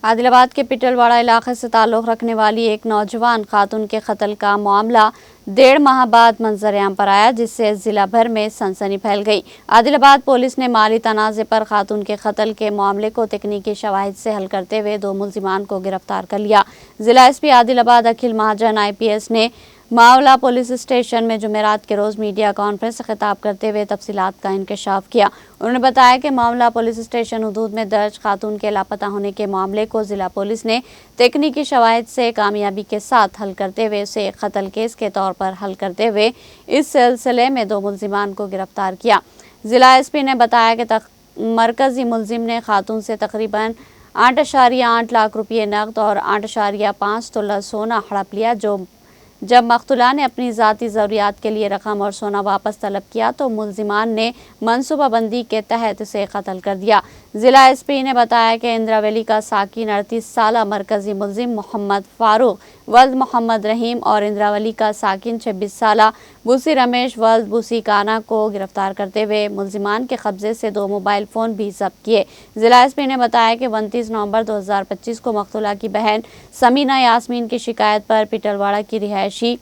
आदिलाबाद के पिटलवाड़ा इलाके से ताल्लुक़ रखने वाली एक नौजवान खातून के कत्ल का मामला 1.5 माह बाद मंजर-ए-आम पर आया, जिससे जिला भर में सनसनी फैल गई। आदिलाबाद पुलिस ने माली तनाज़े पर खातून के कत्ल के मामले को तकनीकी शवाहिद से हल करते हुए 2 मुल्जिमान को गिरफ्तार कर लिया। जिला एसपी आदिलाबाद अखिल महाजन IPS ने मावला पुलिस स्टेशन में जुमेरात के रोज मीडिया कॉन्फ्रेंस से खिताब करते हुए तफसीलात का इंकशाफ किया। उन्होंने बताया कि मामला पुलिस स्टेशन हदूद में दर्ज खातून के लापता होने के मामले को जिला पुलिस ने तकनीकी शवाहिद से कामयाबी के साथ हल करते हुए उसे एक कत्ल केस के तौर पर हल करते हुए इस सिलसिले में 2 मुल्जिमान को गिरफ्तार किया। जिला एसपी ने बताया कि मरकजी मुल्जिम ने खातून से तकरीबन 8.8 लाख रुपये नकद और 8.5 तोला सोना हड़प लिया। जब मकतूला ने अपनी ज़ाती ज़रूरियात के लिए रकम और सोना वापस तलब किया तो मुल्जिमान ने मनसूबाबंदी के तहत उसे कत्ल कर दिया। जिला एसपी ने बताया कि इंद्रावली का साकिन 38 साला मरकजी मुल्जिम मोहम्मद फारूक वल्द मोहम्मद रहीम और इंद्रावली का साकिन 26 साला बुसी रमेश वल्द बुसी काना को गिरफ्तार करते हुए मुल्जिमान के कब्जे से 2 मोबाइल फ़ोन भी जब्त किए। जिला एसपी ने बताया कि 29 नवंबर 2025 को मकतूला की बहन समीना यास्मीन की शिकायत पर पिटलवाड़ा की रिहायशी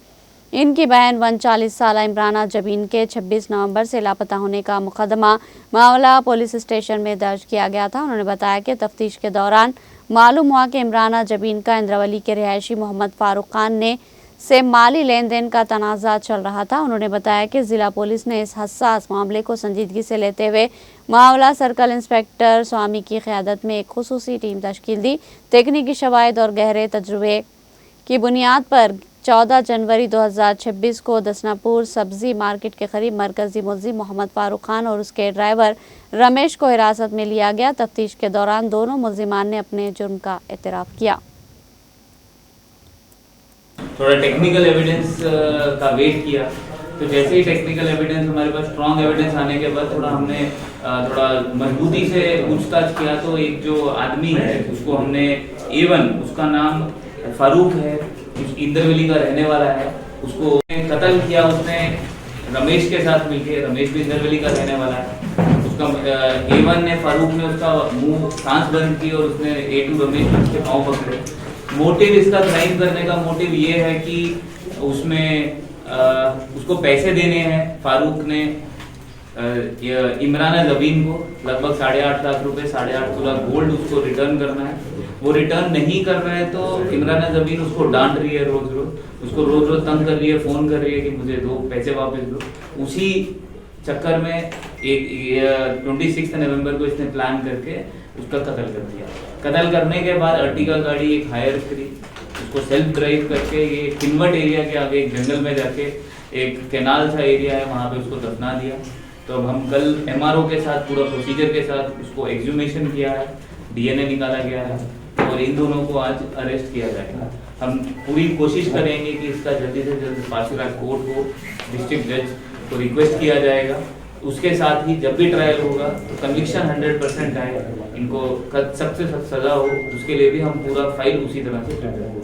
इनकी बहन 39 साला इमराना जबीन के 26 नवंबर से लापता होने का मुकदमा मावला पुलिस स्टेशन में दर्ज किया गया था। उन्होंने बताया कि तफ्तीश के दौरान मालूम हुआ कि इमराना जबीन का इंद्रावली के रिहायशी मोहम्मद फारूक खान से माली लेन देन का तनाज़ा चल रहा था। उन्होंने बताया कि जिला पुलिस ने इस हसास मामले को संजीदगी से लेते हुए मावला सर्कल इंस्पेक्टर स्वामी की क़यादत में एक खुसूसी टीम तश्कील दी। तकनीकी शवाहिद और गहरे तजुर्बे की बुनियाद पर 14 जनवरी 2026 को दसनापुर सब्जी मार्केट के करीब मरकजी मुल्जिम मोहम्मद फारूक खान और उसके ड्राइवर रमेश को हिरासत में लिया गया। तफ्तीश के दौरान दोनों मुल्जिमान ने अपने जुर्म का एतराफ़ किया। थोड़ा टेक्निकल एविडेंस का वेट किया, तो जैसे ही टेक्निकल एविडेंस हमारे पास स्ट्रॉन्ग एविडेंस आने के बाद हमने थोड़ा मजबूती से पूछताछ किया। तो एक जो आदमी है उसको हमने A1, उसका नाम फारूक है, इंद्रवली का रहने वाला है, उसको कत्ल किया उसने रमेश के साथ मिलकर। रमेश भी इंद्रवली का रहने वाला है। उसका A1 ने फारूक ने उसका मुंह सांस बंद की और उसने A2 रमेश उसके पाँव पकड़े। मोटिव इसका क्राइम करने का मोटिव ये है कि उसमें उसको पैसे देने हैं। फारूक ने इमराना जबीन को लगभग 8.5 लाख रुपए 8.5 तोला गोल्ड उसको रिटर्न करना है। वो रिटर्न नहीं कर रहा है तो इमराना जबीन उसको डांट रही है, उसको रोज तंग कर रही है, फ़ोन कर रही है कि मुझे दो पैसे वापस दो। उसी चक्कर में 26 नवंबर को इसने प्लान करके उसका कत्ल कर दिया। कत्ल करने के बाद अर्टिगा गाड़ी एक हायर करी, उसको सेल्फ ड्राइव करके ये किन्वट एरिया के आगे एक जंगल में जाके एक कैनाल सा एरिया है वहाँ पे उसको दफना दिया। तो अब हम कल MRO के साथ पूरा प्रोसीजर के साथ उसको एक्सह्यूमेशन किया है, DNA निकाला गया है और इन दोनों को आज अरेस्ट किया जाएगा। हम पूरी कोशिश करेंगे कि इसका जल्दी से जल्द पार्शियल कोर्ट को, डिस्ट्रिक्ट जज को रिक्वेस्ट किया जाएगा। उसके साथ ही जब भी ट्रायल होगा तो कन्विक्शन 100% आए, इनको सख्त से सख्त सजा हो, उसके लिए भी हम पूरा फाइल उसी तरह से